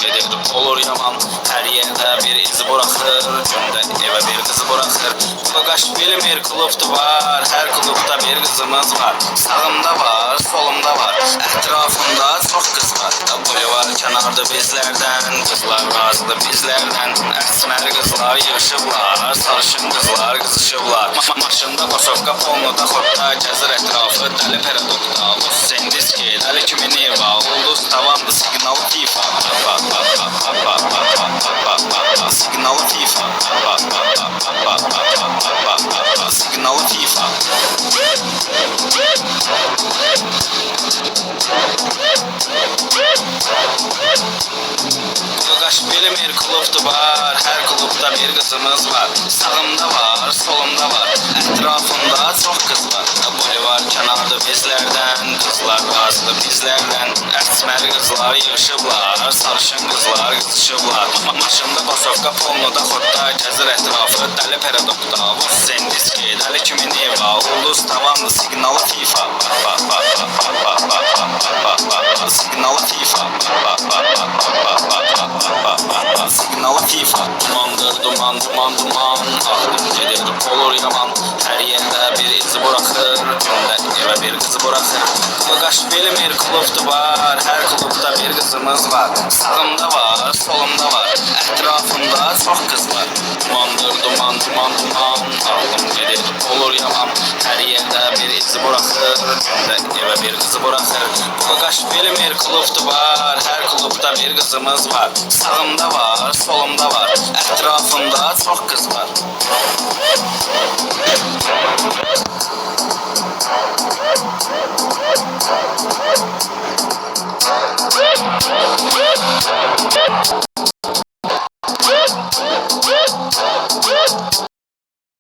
gelir olur yaman. Her yerde bir iz bırakır, günde eve bir kız bırakır. Bagaş bilmir klubda var, her klubda bir kızımız var. Sağımda var, solumda var, etrafımda çok kız var. Boyu var kenarda bizlerden, kızlar razılı bizlerden. Esmer kızlar yığışıblar, sarışın kızlar kızışıblar. Maşında koşovka polnuda xorta gəzir etrafı, dəli perodokta. Sendiski, dəli kimi neva, ulduz tavandı, signal FIFA. Signal FIFA. Signal FIFA. Bagaş bilmir klubda var, her klubda bir kızımız var. Sağımda var, solumda var, etrafımda çok kız var. Boyu var kenarda bizlerden, kızlar razılı bizlerden. Esmer kızlar yığışıblar, sarışın kızlar kızışıblar. Maşında koşovka polnuda xorta gəzir etrafı, dəli perodokta. Sendiski, dəli kimi neva, ulduz tavandı, signal FIFA. Signal FIFA. Signal FIFA. Dumandır duman, duman duman, aklım gelir olur yaman. Her yerde bir iz bırakır, günde eve bir kız bırakır. Bagaş bilmir klubda var, her klubda bir kızımız var. Sağımda var, solumda var, etrafımda çok kız var. Dumandır duman, duman duman, aklım gelir olur yaman. Her yerde bir iz bırakır, günde eve bir kız bırakır. Bagaş bilmir klubda var, her klubda bir kızımız var. Sağımda var, solumda var, etrafımda çok kız var.